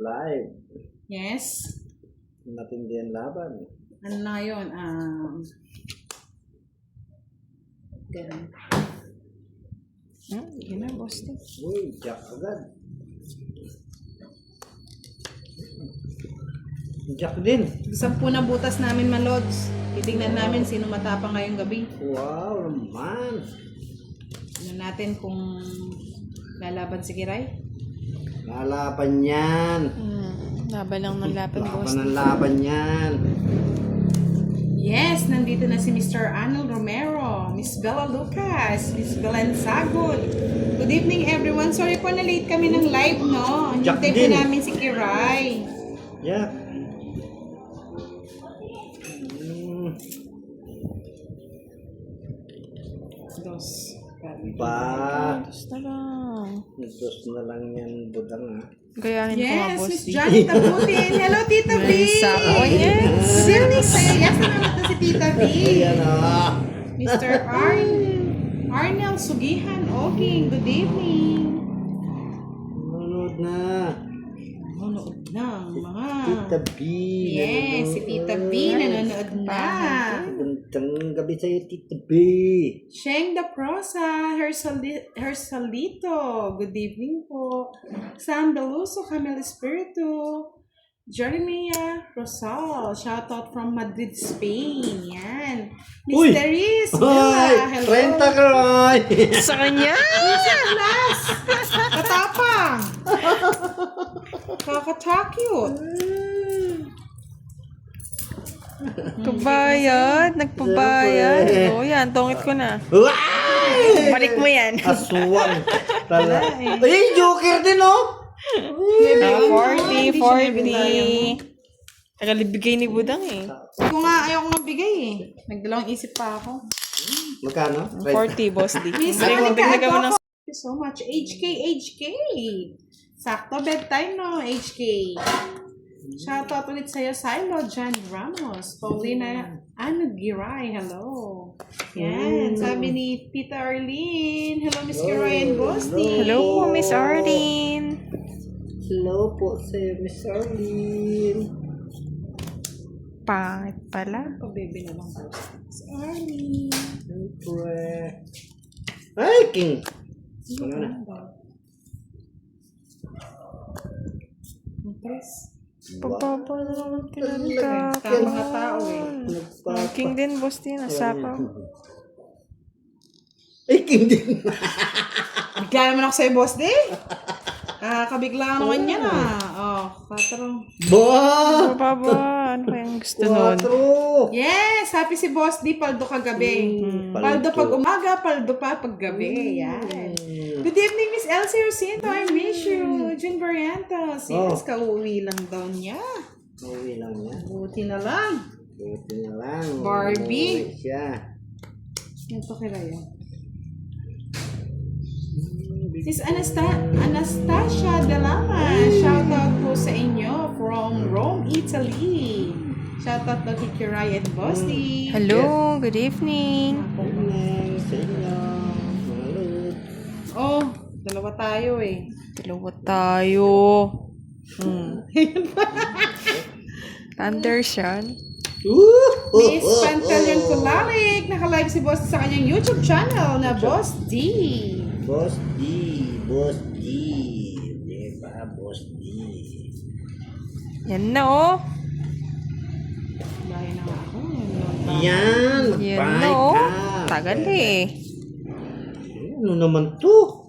Live. Yes. Matindi ang laban. Ano na yun? Ganun. Yun na, boss. Uy, jack agad. Jack din. 10 na butas namin, Malods. Titignan namin sino matapang ngayong gabi. Wow, naman. Ano natin kung lalaban si Kiray? Lalaban yan. Laban lang ng laban, boss. Laban ang laban yan. Yes, nandito na si Mr. Arnold Romero, Miss Bella Lucas, Miss Belen Sagod. Good evening, everyone. Sorry po na late kami ng live, no? Jack Hintay po din. namin si Kiray. Yeah. Dos. Ba. Basta lang. Dos na lang yan, budang ha. Gayahin ko nga, Yes, boss. Miss Johnny Tabutin. Hello, Tita B. Sako, yes. Good evening sa'yo. Yes, naman na si Tita B. Ayan ha. Mr. Arnel Sugihan Oging. Good evening. Nanonood na. Nanonood na ang mga... Tita B. Yes, si Tita B nanonood na. Magandang gabi sa'yo, Tita B. Sheng the Prosa, Hersalito. Good evening po. Sam Beluso, Camel Espiritu. Jeremiah Rosal, shoutout from Madrid, Spain. Yan. Uy! Mysteries. Hoy! Hello. 30 ka, Roy! Sa kanya! Class! Katapang! Kakatakyot! Nagpabayad. Nagpabayad. Siyempre. Oo, yan. Tungit ko na. Uy! Balik mo yan. Aswang. Tala. Ay, joker din, oh! 40, 40. Nakalibigay ni Budang eh. Ako nga, ayaw ko mabigay eh. Nagdalawang isip pa ako. Magkano? 40, boss D. Miss Balik mo, Monica bigyan mo ng... Thank you so much. HK. Sakto bedtime no, HK. Shoutout ulit sa'yo, Silo, John Ramos, Paulina Giray, hello. Yan, sabi ni Tita Arlene, hello Miss Giray and Bosti. Hello po, Miss Arlene. Hello po si Miss Arlene. Pangit pala. Pabebe na lang po. Miss Arlene. Siyempre. Ay, King! Ano na? Tres. Pagpapa na naman Tama nga tao eh. King din, boss din. Nasapaw. Ay, King din. Bigla naman ako sa'yo, boss di. Kakabigla naman yan ah. Oh, 4. Ba! Papa, ano kayang gusto nun? 4! Yes! Happy si Boss D, paldo kagabi. Paldo pag umaga, paldo pa pag gabi. Yan. Good evening, Miss Elsie Rosinto. I miss you. June Barrientos. Yes, kauwi lang daw niya. Uwi lang niya. Buti na lang. Buti na lang. Barbie. Uwi siya. Ito kaya yan. Miss Anastasia Delama, shoutout po sa inyo from Rome, Italy. Shoutout daw kay Kiray and Bosti. Hello, good evening. Morning sa inyo. Mga lods. Oh, dalawa tayo eh. Dalawa tayo. Thunder siya. Miss Pantaleon Kulalik, naka-live si Boss sa kanyang YouTube channel na Boss D. Boss D. Boss D. Diba, Boss D. Yan na oh. Bayan na nga ako. Yan. Yan Bye na oh. ka. Tagal eh. Ano naman to?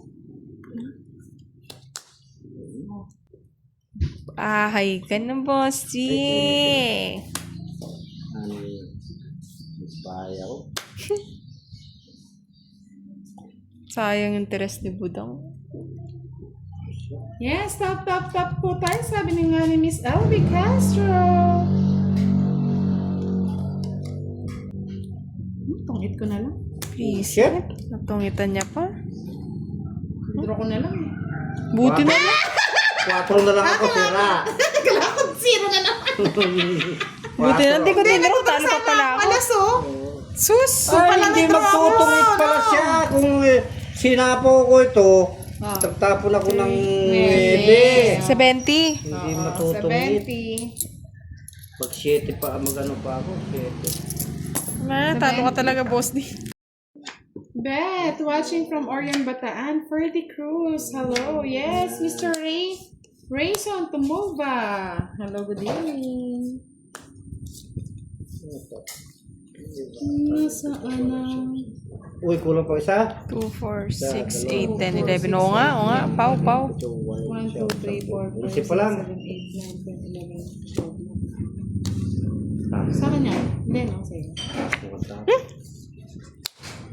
Ahay ka na, boss G. Ano yun? Inspire ako. Sayang yung interest ni Budang. Yes, top po tayo. Sabi ni nga ni Miss Elvie Castro. Tungit ko na lang. Please. Shit. Natungitan niya pa. Draw ko na lang. Buti na lang. 4 na lang ako, pera. Kala ko 0 na lang. Buti na. Hindi ko tiniro. Talo pa pala ako. Alas oh. Sus! Ay, hindi magtutungit pala siya. Kung sinapo ko ito, Oh. Tapon ako ng 9. 70. Hindi matutungit. 70. Pag 7 pa, mag-ano pa ako, 7. Talo ka talaga, boss D. Beth, watching from Orion Bataan, Ferdy Cruz. Hello. Yes, Mr. Rayson Tumova. Hello, good evening. Nasaan na? Uy, kulang pa isa? 2, 4, 6, 8, 10, 11. Oo nga. Pau. 1, 2, 3, 4, 5, 6, 7, 8, 9, 10, 11, 12. Sa kanya? Hindi, no? Sa'yo.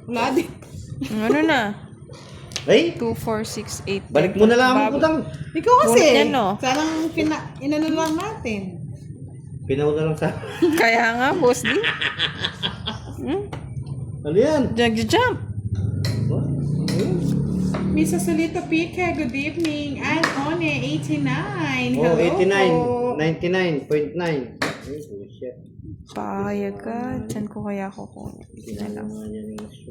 Wala din. Ano na? Ay, 2, 4, 6, 8, 10. balik mo na lang ang utang. Ikaw kasi. Ulit yan, no? Sarang inano lang natin. Pinauna lang sa... Kaya nga, boss D. Ano yan? Jump. Misa Solito Pique, good evening. And One, 89. Oh, Hello 89. po. 99.9. Ay, bullshit. Pahayag ka. Saan ko kaya kukunin? Ginagawa nga niya ng gusto.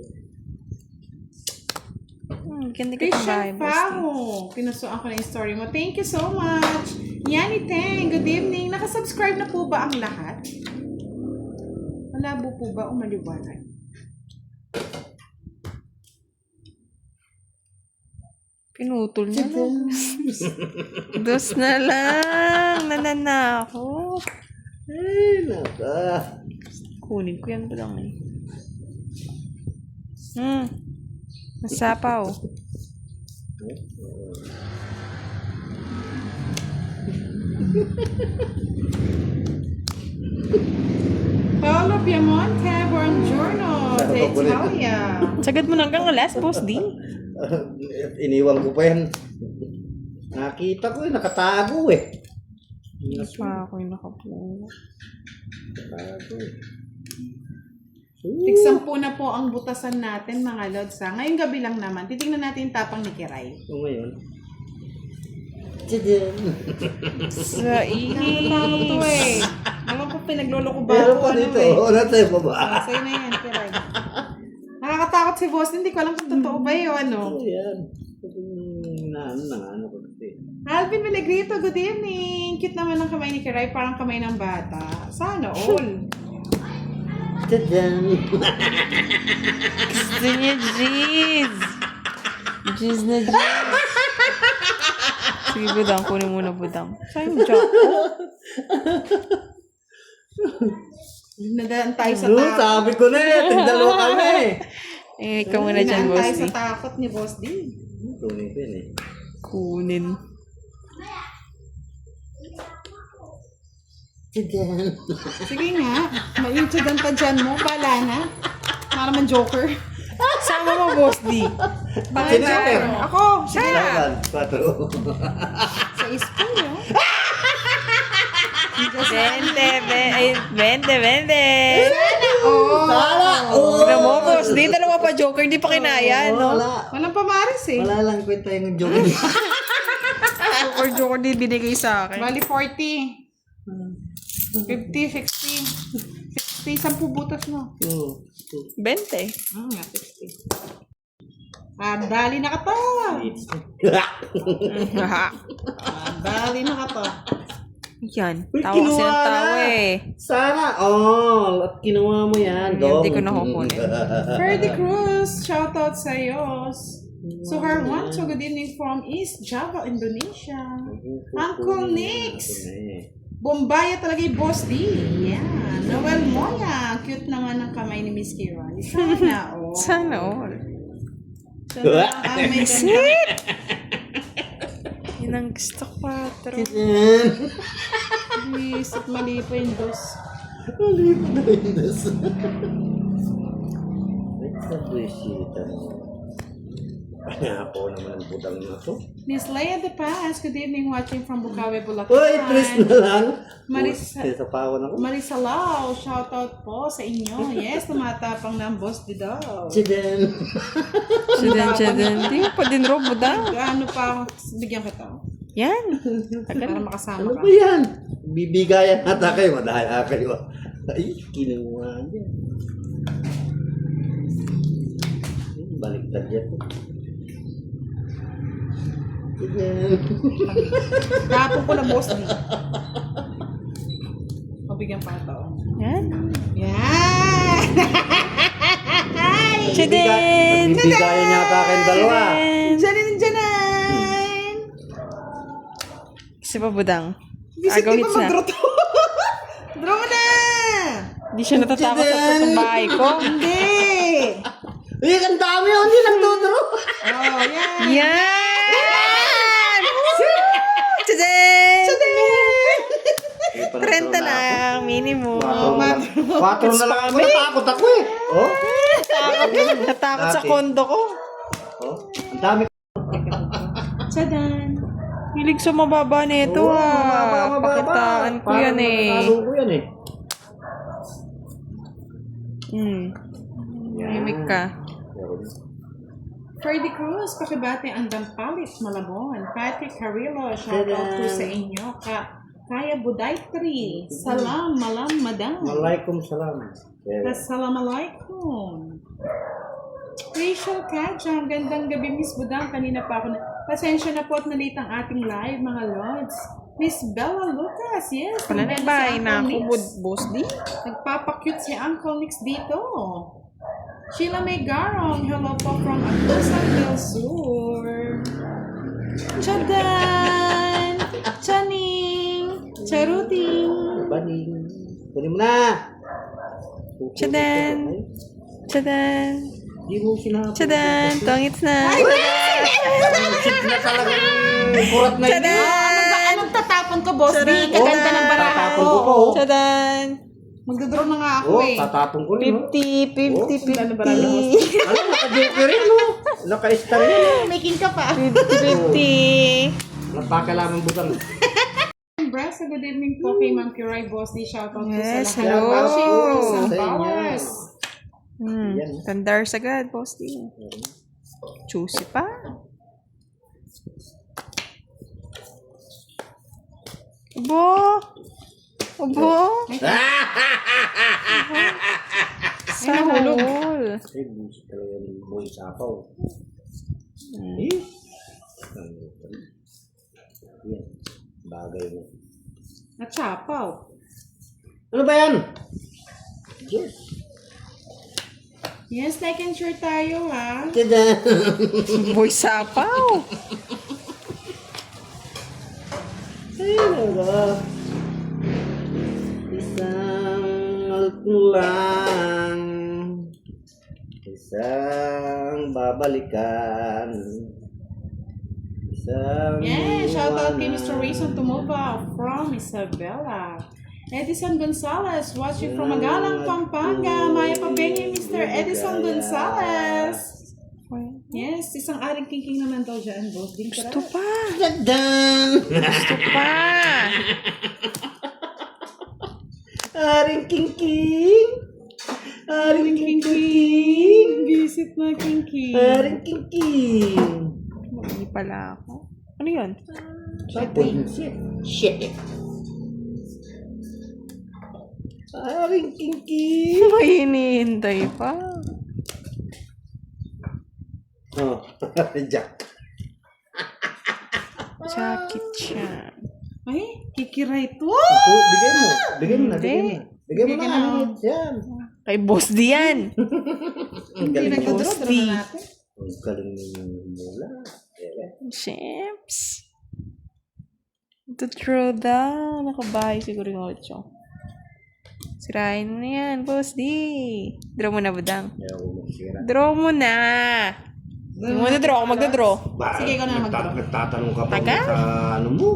Ganda ka ng bahay, Christian boss D. Paho. Pinusuan ko na yung story mo. Thank you so much. Yani Teng, good evening. Nakasubscribe na po ba ang lahat? Malabo po ba o maliwanag? Pinutol na lang. Dos na lang. Nananako. Ay, naka. Kunin ko yan ba lang eh. Masapaw. Paolo Piamonte, buongiorno. Italia. Sagad mo na hanggang alas, boss D. Iniwan ko pa yan. Nakita ko nakatago eh. Pa ako yung nakapuno. Nakatago eh. Tigsampu na po ang butasan natin, mga lods. Ngayong gabi lang naman. Titingnan natin yung tapang ni Kiray. So ngayon. Sa Nakakatakot to eh. Ewan ko pinagloloko ba Meron ako pa ano dito. eh. Wala tayo pa ba? Sa'yo na yan, Kiray. Nakakatakot si boss. Hindi ko alam kung totoo ba yun. Ano. Ano yan? Ano ko kasi. Alvin Melegrito, good evening. Cute naman ang kamay ni Kiray. Parang kamay ng bata. Sana all. Tadam! gusto niya, Jeez. Jeez na Jeez. Sige, budang. Kunin muna, budang. Saan yung jack? Nadaan tayo sa No, takot. sabi ko na eh. Tigdalawa kami. Ikaw muna dyan, Nadaan boss tayo D. sa takot ni Boss D. Tuloy ko yun eh. Kunin. Tadam! Sige nga. Mainsudan pa dyan mo. Bala na. Para naman Joker. Sama mo, boss D. Bakit Sino Joker? yan? Ako. Laban, 4. Sa school, no? 20. Oh. Sala! Tignan mo, boss D. Dalawa pa joker. Hindi pa kinaya, no? Wala. Walang pamaris eh. Wala lang kwenta yung joke. Joker din binigay sa akin. Bali 40. 50, 60. 60, 10 butas mo. 20. Nga, 60. Dali na ka to. Dali na ka to. Yan. Uy, Tawa kasi kinuha ng tawa na. eh. Sana all. At kinuha mo yan. Hindi ko na kukunin. Ferdy Cruz, shoutout sa iyo. Suhar One, so good evening from East Java, Indonesia. Uncle Nix. Bombaya talaga yung Boss D. Yan. Noel Moya. Cute naman ang kamay ni Miss Kira. Sana all. Sana all. Sana ang may ganda. Sit! Yun ang gusto ko, 4. Please, at mali pa yung dos. Malipad na yung das. Let's appreciate mo. Ako naman ang budang na to. Miss Leia De Paz, good evening, watching from Bukawi, Bulacan. Uy, please na lang. Marisa- Sa pawan ako. Marisa Lau, shoutout po sa inyo. Yes, tumatapang na ang boss di daw. Chidan. Sudan. Hindi mo pa din robo daw. Ano pa, bigyan kita. Yan. Para makasama Ano ka. ba yan? Bibigayan ata kayo. Madaya kayo. Ay, kinuha niya. Baliktad yan. Tapon ko na boss D. Pabigyan pa ito. Yan. Yan! Chidin! Nagbigayan niya ata kayong dalawa. Diyanin, diyanin! Kasi pa budang. Visit Agaw di hits pa na. mag-draw to. Draw mo na! Hindi siya natatakot sa putong bahay ko. Hindi! Eh, ang dami yun. Hindi nagdodro. Oh, yan! Yan! Chidin! 30 lang, minimum. 4 na lang ako. Natakot ako eh. Oh? Natakot sa kondo ko. Oh? Ang dami. Tsadan! Hilig sa mababa nito ah. Pakitaan ko yan eh. Pakitalo ko yan eh. Mimik ka. Ferdy Cruz, pakibate ang Dampalit, Malabon. Patrick Carrillo, shoutout po sa inyo. Kaya Buday 3. Salam, malam, madam. Malaikum salam. Assalamualaikum. Rachel Kaja, gandang gabi Miss Budang. Kanina pa ako na... Pasensya na po at nalit ang ating live, mga lords. Miss Bella Lucas, yes. Wala na nandyan ba? si Na Uncle ako, Nix. boss di? Nagpapakyut si Uncle Nix dito. Sheila May Garong, hello po from Agusan del Sur. Chadan! Chaning! Charuting! Baling. Kunin mo na. Chadan! Chadan! Hindi mo sinabi. Chadan! Tongits na! Shit na talagang kurat na yun. Chadan! Anong tatapon ko, boss? Di, Chadan! kaganda ng baraha Tatapon ko ko. po. Chadan! Magdodraw na nga ako Oh, eh. tatapon ko rin. 50, 50, Ganda ng baraha ko. 50. Ano, naka-joker rin, no? Naka-star rin. Making ka pa. 50. Napakalaman butang. Brasa, good evening po kay Ma'am Kiray Boss. Di shoutout po Yes, sa lahat. hello. Watching from Sa inyo. Sambales. Tandar sagad, boss di. Juicy pa. Ubo! Ubo! Sahol! Ay, busi talaga ng boy sapaw. Eh? Yan. Bagay mo. At sapaw. Ano ba yan? Yes. Yes, like and share tayo ha. Tada! Boy sapaw! Ay, naga. Isang lang. Isang babalikan. Isang Yeah, shoutout kay iwanan. Mr. Rayson Tumova from Isabela. Edison Gonzalez, watching from Magalang, Pampanga. Maya Pabengi, Mr. Edison Gonzalez. Yes, isang aring king naman daw dyan, boss. Din ka Gusto pa! Tadang! Gusto pa! Aring king-king! Aring King king-king! Visit na king. Aring king-king! Hindi pala ako. Ano yun? Shit! Aring king-king! May hinihintay pa. Oh, Jack. Jackie Chan. Ay, kikiray to. Ako, bigay mo. Bigay mo na, bigay mo na. Bigay mo Bigay na. na. Yan. Kay boss di yan. Ang Hindi galing mo. nagdodraw, draw na natin. Ang galing mo mula. Champs. Ito draw daw. Nakabahay siguro yung 8. Sirain mo na yan, boss di. Draw mo na, budang. Kaya ako magsira. Draw mo na. Hindi mo na-draw. Ako magda-draw. Sige, ikaw na mag-draw. Nagtatanong ka pa Tagal? sa ano mo.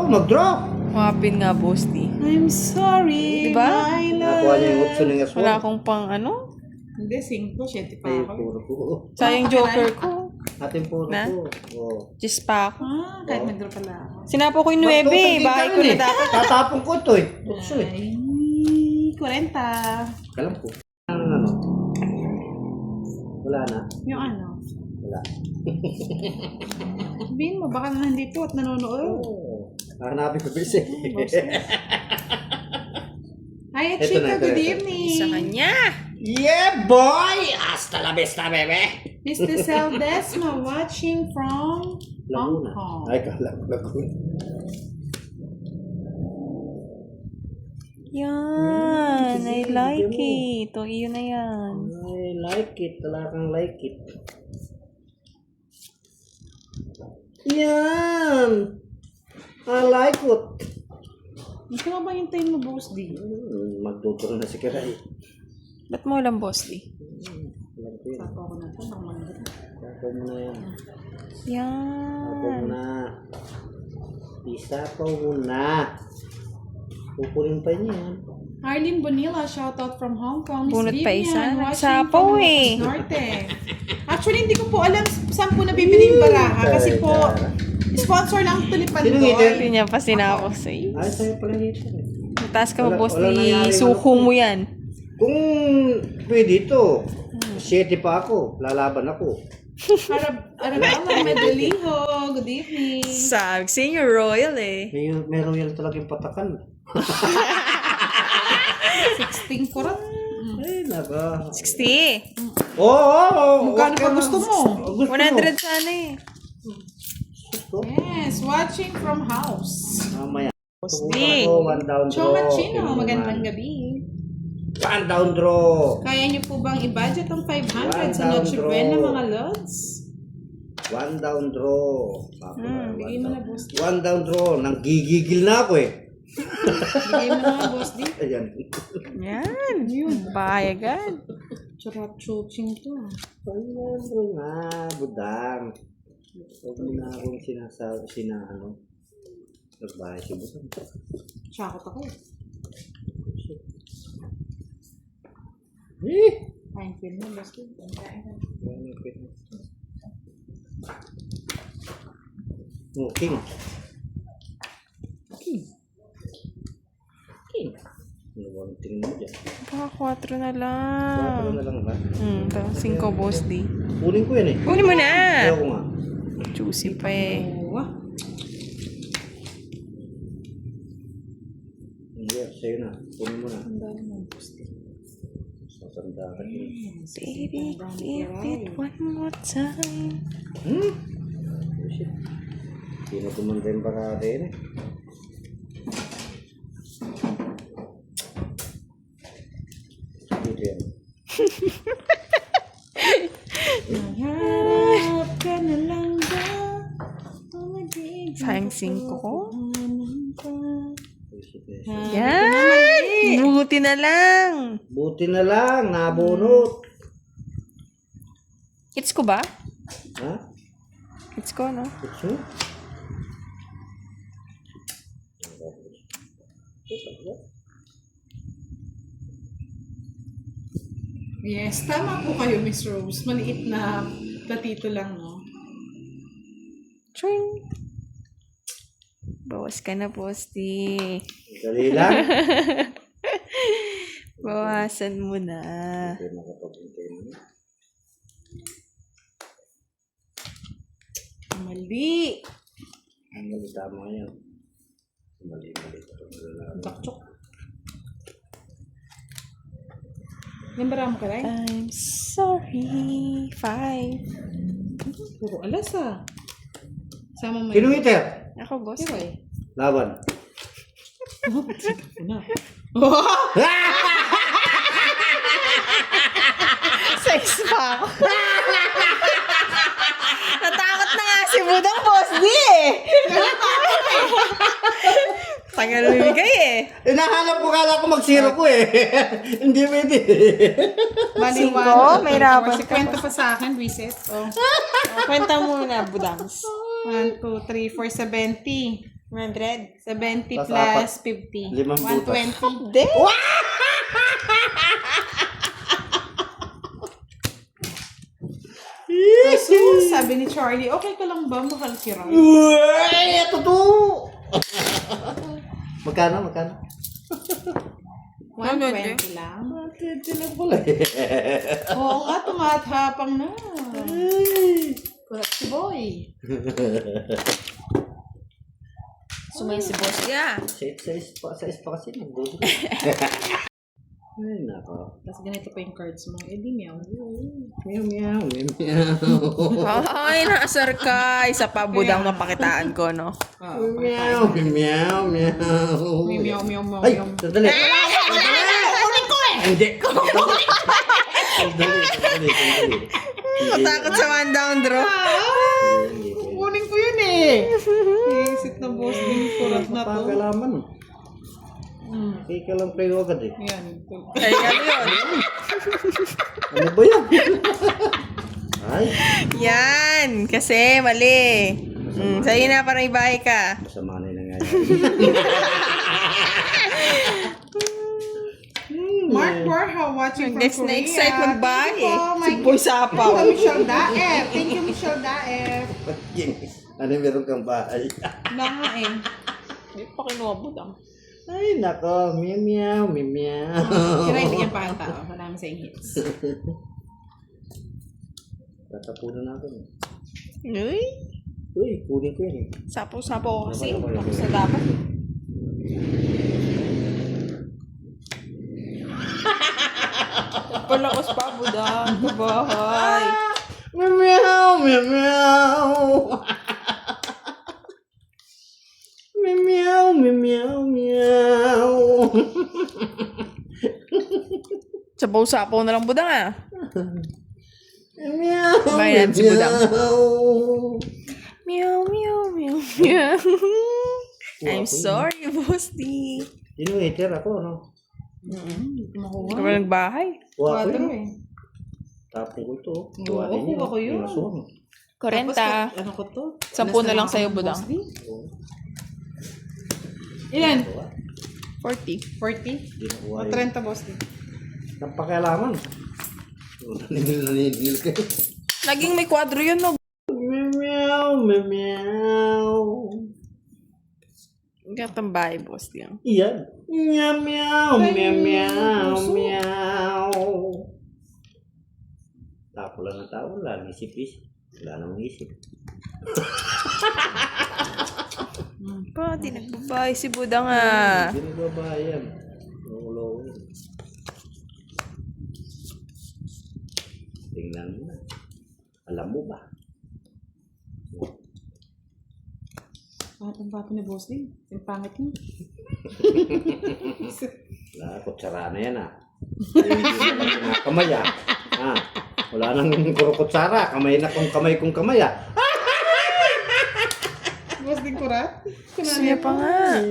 Mag-draw. Mapin nga, boss di. I'm sorry, Diba? my love. Nakuha niya yung option ng S1. Wala akong pang ano. Hindi, 5, 7 pa Ay, ako. puro ko. Sayang joker ko. Atin puro Na? ko. Oh. Just pa ako. Kahit nag-draw pala ako. Sinapo ko yung 9 eh. Bahay ko na dapat. Tatapon ko ito eh. Bukso eh. Ay, 40. Kalam ko. Ang ano? Wala na. Yung ano? Wala. Sabihin mo, baka nandito at nanonood. Oh. Hanapin ko bis eh. Hi, Ito Chika, na, ito, good ito. evening. Sa kanya. Yeah, boy! Hasta la vista, bebe! Mr. Saldesma watching from Laguna. Hong Kong. Ay, kala ko Laguna. Yan. I like it. O, iyon na yan. I like it. Talagang like it. Yan! I like it. Hindi ka ba hintayin mo, Boss D? Magduduro na si Kiray. Ba't mo alam, Boss D? Alam ko yun. Sako ko na ito. Ako mo na yan. Ako Yan. mo na. Isapaw mo na. Pupunin pa niya yan. Arlene Bonilla, shoutout from Hong Kong. Miss Bunot pa isa. Vivian, watching Nagsapaw from eh. Norte. Actually, hindi ko po alam saan po nabibili yung baraha. Kasi po, sponsor lang Tulipan Sino Boy. ngiti? Hindi niya pa sinako sa'yo. Ay, sa'yo pala dito. Mataas ka mo, Wala- Boss wala D. nangyari, Suko ano mo yan. Kung pwede ito, 7 pa ako. Lalaban ako. Arabella Medaliho, good evening. Sabi, senior royal eh. Meron yan talagang patakan. 16 kurat. Ay, naka. 60. Oo! Magkano pa gusto mo? 100 sana eh. Yes, watching from house. Mamaya. Boss Kung D. ako, one down draw. Chomachino, Yun magandang naman. gabi. One down draw. Kaya niyo po bang i-budget ang 500 sa One Noche down Buena, draw. mga lods? One down draw. Bigay mo na, Boss D. One down draw. Nanggigigil na ako eh. Bigay mo na, Boss D. Ayan. Yan. Yun. Bayagan. Churat-chuching to. One down draw nga, budang. Huwag mo na akong sinahano. Nagbahay si budang. Shakot ako. Eh! Fine film mo, Boss D. Oh, king. King. Ano ba ang tingin mo dyan? Baka 4 na Bakit lang. na lang ba? Ito, 5 Boss D. Kunin ko yan eh. Kunin mo na. Ayaw ko nga. Juicy pa eh. Oo, ah. Hindi, sa'yo na. Kunin mo na. Ang dami ng Boss D. Sasanda ka yun. Baby, give it one more time. Hmm? Oh, shit. Hindi na kumanda yung baka rin eh. Dito yan. Harap ka na lang ba? Sayang 5 ko. Oh, shit, eh. Yan! Buti na lang. Buti na lang, nabunot. Hits ko ba? Ha? Hits ko, no? Kutsu? Yes, tama po kayo, Miss Rose. Maliit na platito lang, no? Ching! Bawas ka na, Boss D. Dali lang. Bawasan mo na. Hindi makapag-intay mo. Mali. Ang mali tama yan. Mali. Dakchok. Nambara mo ka rin? I'm sorry. 5. Puro alas, ah. Sama mo Sino iter? Ako, Boss. Pero eh. Laban. Na. Sex pa ako. Natakot na nga si Budang, Boss D eh. Tagal bibigay eh. Hinahanap ko, kala ko mag-zero ko eh. Hindi pwede. Bali, 5, may rabat Si kwenta pa sa akin, reset. Oh. Kwenta mo na, Budangs. 1, 2, 3, 4, 70. 100. 70 Plus plus 50. 5 butas. 120. Hindi. So, sabi ni Charlie, okay ka lang ba? Mahal si Roy. Uy! Ito to! Magkano? 120 lang. Hindi lang pala eh. Oo nga, tumathapang na. Kulat si Boy. Sumay si Boss. Yeah. Sa pa kasi nagdudo. Ay, nako. Tapos ganito pa yung cards mo. Eh, di meow. Meow, meow, meow, meow. Ay, naasar ka. Isa pa budang napakitaan ko, no? Meow, meow, meow. May meow, meow, meow, Ay, meow. sandali. Kunin ko eh! Hindi. Sandali. Matakot sa one down draw. Kunin ko yun eh. Isit na boss din surat na to. Pagkalaman. Kaya ka lang kayo agad eh. Yan. Ay, ano yun? Ano ba yan? Ay, Yan, kasi mali. Sa'yo na, parang ibahay ka. masama na yung nangyayari. Mark Borja watching from Next na Korea. excite magbahay Thank you po, eh. my Si Boy Sapaw. Thank you, Michelle Daef. Thank you, Michelle Daef. Ano meron kang bahay? Na nga eh. Hindi pa kinuha budang. Ay, nako. Meow, meow, meow, meow. Sira ibigyan pa ang tao. Marami sa hits. Tatapunan natin. Uy, Uy, kunin ko yan eh. sapo-sapo ko kasi. Ako. Ako sa dapat. Palakos pa budang. Kabahay. Meow, meow, meow, meow. Meow, meow, meow, meow. Sapaw-sapaw na lang budang ah. Meow, Bayan si Budang. meow. Meow, meow, meow, meow. I'm sorry, Boss D. Sino hater ako, no? Ikaw ba nagbahay? Kuha ko Quadro yun. eh. Tapon ko ito. Oo, kuha ko yun. Korenta. Tapos, ano ko to? 10 na lang sa'yo, Budang. Ilan? 40. 40? Hindi na kuha O yun. 30 boss din. Napakialaman. Naninil kayo. Naging may kwadro yun, no? Meow, meow, meow. Ang gatang bahay, Boss D. Iyan. Meow, meow, meow, meow, meow. Tapo lang ng tao. Wala nang isip-isip. Wala nang isip. Pati nagbabahay si Budang ah. Hindi nagbabayan. Lolo yun. Tingnan mo na. Alam mo ba? Ang bago ni boss din. Yung pangit mo. Wala, kutsara na yan ah. Hindi na kamay ah. Ah, wala nang kutsara. Kamay na kung kamay ah. Boss din kurat? Suya pa nga.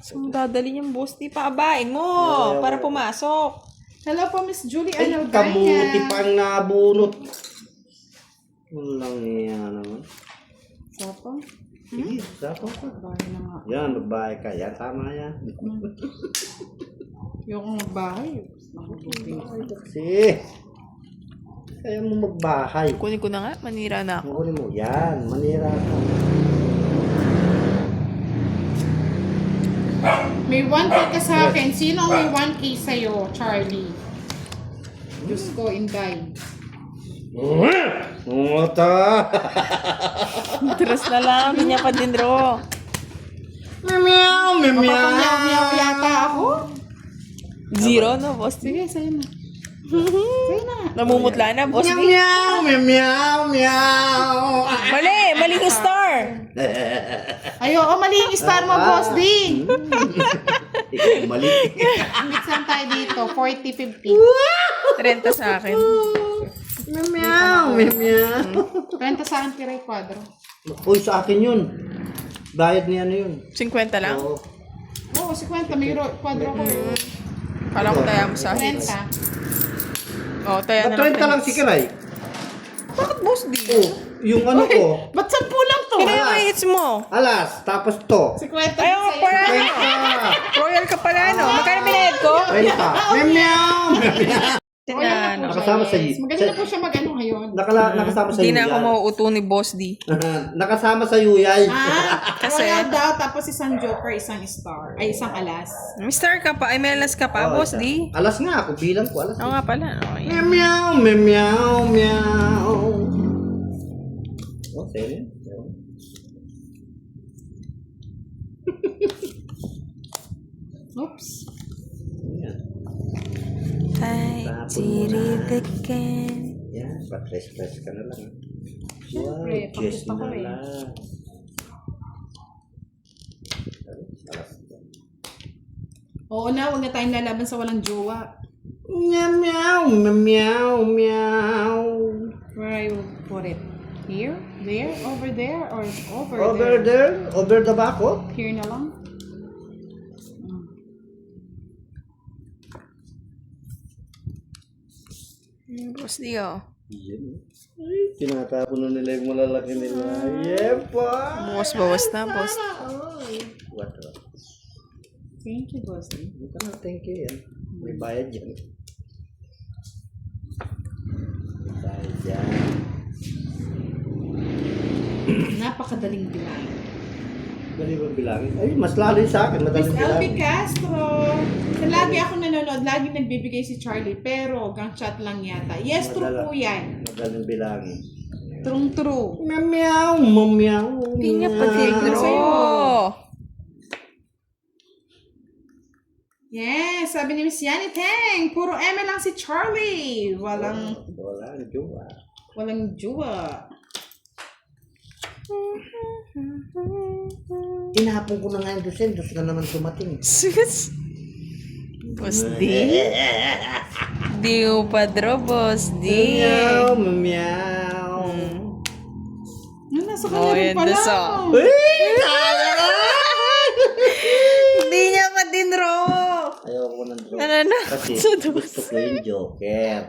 So, dadali yung Boss D. Paabain mo para pumasok. Hello po, Miss Julie Ay, Anal kamuti pang nabunot. Walang yan naman. Sapa? Sige, sapo ka. Bahay na nga. Yan, magbahay ka. Yan, tama yan. Yung bahay. Nakabubing. Kasi, kaya mo magbahay. Kunin ko na nga. Manira na ako. Kunin mo. Yan, manira ka. May 1K ka sa akin. Sino ang may 1K sa'yo, Charlie? Diyos ko, Inday. Mata! Tres na lang. Hindi niya pa din draw. Meow, meow, Meow yata ako. 0 no, Boss D. Sige, sa'yo na. Sa'yo na. Namumutla na, Boss D. meow, meow, meow. Mali! Maling star! Ayo, mali yung star mo, boss din. Ikaw mali. Saan tayo dito? 40, 30 sa akin. Meow, meow. 50. Renta sa akin, Piray Quadro. Uy, sa akin yun. Bayad niya ano yun. 50 lang? Oo. Oo, 50. May quadro ko. Kala ko taya mo sa hits. 30. Oh, taya na Ba't 30 lang hits. si Kiray? Bakit, Boss D? Oh, yung ano ko. Ba't 10 lang to? Kaya yung hits mo. Alas, tapos to. 50 Ayaw nga sa'yo. pala. 30. Royal ka pala, no? Magkano binayad ko? 30. Meow, meow. Tinano. Nakasama sa iyo. Magaling na po siya mag-ano ngayon. Nakasama sa Hindi iyo. na ako mauuto ni Boss D. Nakasama sa iyo, yay. Kasi- Royal daw, tapos isang joker, isang star. Ay, isang alas. Mister ka pa, ay melas ka pa, Boss D. Alas nga ako, bilang ko, alas. Oo nga pala. Okay. Meow, meow, meow. Oh, sa'yo yun. Oops. Tapon mo na. Tiridikin. Yan, patres-tres ka na lang. Siyempre, Wow, Jess pakita ko na eh. lang. Oo na, huwag na tayong lalaban sa walang jowa. Meow, meow, meow, meow. Where I will put it? Here? There? Over there? Or over Over there? there, over the bako. Here na lang? Boss Dio. Yan. Ay, tinatapon na nila yung malalaki nila. Yeah, pa. Bawas na, boss. What? Thank you, Bossy. Thank you yan. May bayad yan. May bayad yan. Napakadaling bilang. Dali ba bilangin? Ay, mas lalo yung sa akin. Miss Madaling Elby bilangin. Castro. Lagi ako nanonood, lagi nagbibigay si Charlie, pero gang chat lang yata. Yes, true po yan. Madaling bilangin. True. Meow, meow. Hindi niya pa Sa'yo. tinro. Yes, sabi ni Miss Yani Teng, puro eme lang si Charlie. Walang jowa. Tinapon ko na nga yung dosen. Dos na naman tumating. Sus. Boss D. Di mo padro, Boss D. Meow, meow. Yun, nasa Oh, kanya rin yan, pala. nasa. Hindi niya pa tinro. Ayoko ng drone. Ano na? Kasi Sa dos. gusto ko yung Joker.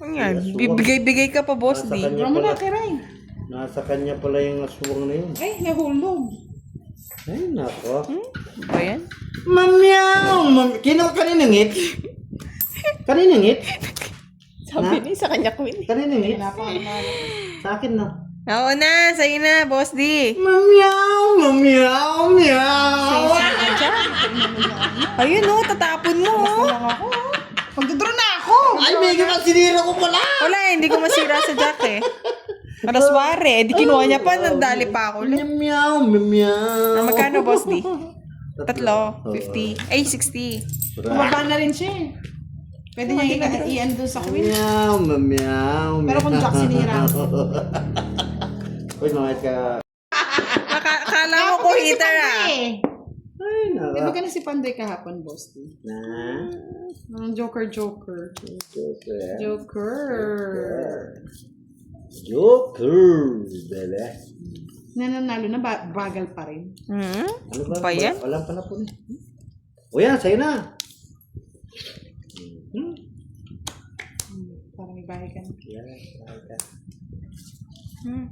Yan, bibigay-bigay ka pa, Boss D. Nasa kanya Draw mo pala. na, Kiray. Nasa kanya pala yung aswang na yun. Ay, nahulog. Ay, nako. Ba yan? Mamyaw! Kaninang ngit? Kaninang ngit? Sabi ni sa kanya, Queen. Kaninang ngit? Wala pa ako na. Sa akin na. Oo na, sa'yo na, Boss D. Mamyaw! Mamyaw! Meow! Ayun o, tatapon mo. oh. Magdodraw na ako. Ay, may ganang sinira ko pala! Wala, hindi ko masira sa Jack eh. Alasware, di kinuha niya pa, nandali pa ako. Mamyaw! Mamyaw! Magkano, Boss D? Tatlo, 50. Ay, 60. Bumaba na rin siya eh. Pwede niya i-ano doon sa queen. Meow! Mamyaw! Pero kung Jack sinira. Uy, mga ka... Akala mo ko heater ah. Ay, Di ba naka. ka na si Panday kahapon, Boss D? Na? Ang Joker. Joker. Joker. Bele. Nananalo na, bagal pa rin. Hmm? Ano ba? Ba yan? Walang pala po na. O yan, sa'yo na. Parang may bahay ka na. Yan, sa'yo ka. Hmm.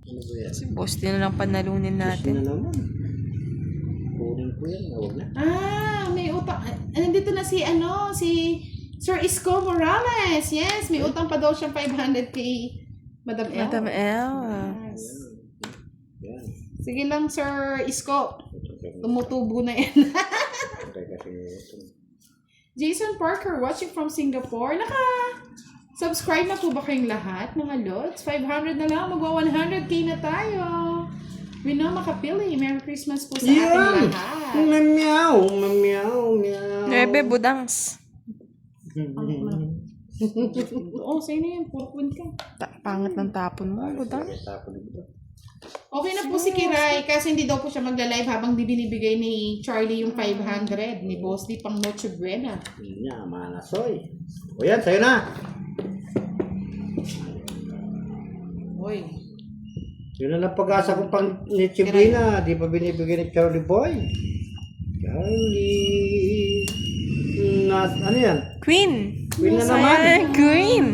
Ano ba yan? Si Boss D na lang panalunin Gusto natin. na naman. Kunin ko yan. Huwag na. May utang. Nandito na si Sir Isko Morales. Yes, may utang pa daw siyang 500 kay Madam El. Madam L. Yes. Yan. Sige lang, Sir Isko. Tumutubo na yan. Okay, kasi ito. Jason Parker watching from Singapore. Subscribe na po ba kayong lahat, mga lods? 500 na lang. Magwa 100k na tayo. We know makapili. Merry Christmas po sa ating lahat. Meow, meow, meow. Nebe, budangs. Oo, sa'yo na yan. Puro queen ka. Pangat ng tapon mo, budang. Okay na po si Kiray kasi hindi daw po siya magla-live habang di binibigay ni Charlie yung 500 ni Boss D pang Noche Buena. Yun nga, manasoy. O yan, sa'yo na. Oy. Yun na lang pag-asa kong pang ni Chiblina. Di pa binibigay ni Charlie Boy. Charlie. Ano yan? Queen. Queen na naman. Queen.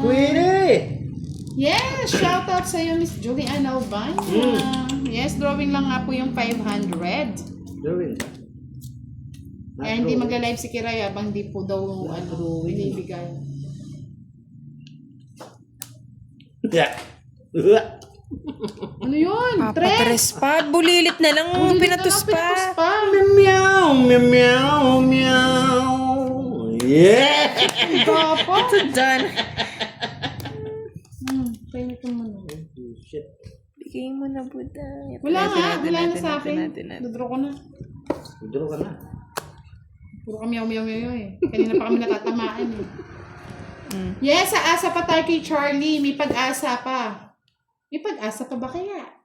Queen Yes! Shoutout sa iyo, Miss Julian Albana. Yes, drawing lang nga po yung 500. Drawing. Kaya hindi magla-live si Kiray habang di po daw binibigay. Yeah. Ano yun? Papatres pa. Bulilit na lang. Pinatus pa. Meow, meow, meow. Yeah! Dapat. Ito done. Kaya ito mo na. Shit. Bigay mo na, budang. Wala nga. Wala na sa akin. Natin. Dodraw ko na. Draw ka na. Puro kami yaw eh. Kanina pa kami natatamaan eh. Mm. Yes, aasa pa tayo kay Charlie. May pag-asa pa. May pag-asa pa ba kaya?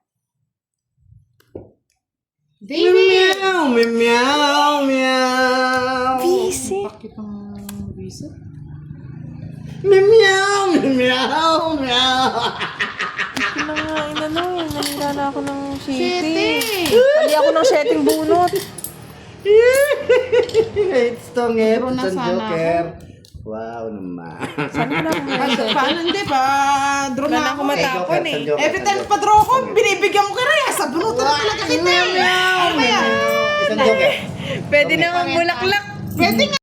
David! Meow, meow, meow. Busy. Bakit ang busy? Meow, meow, meow. Ito na nga, inano, nahira na ako ng Shitty! shitty. Mali ako ng shitting bunot. It's tongero Draw na sa sana Joker. Wow naman. Saan ko na ako meron? Paano hindi ba? Draw Wala na na ako ako eh. matapon eh. Every time pa-draw ko, binibigyan mo ka rin. Sa bunutan na talaga kita eh. Ano ba yan? Isang Joker. Pwede naman bulaklak. Pwede nga.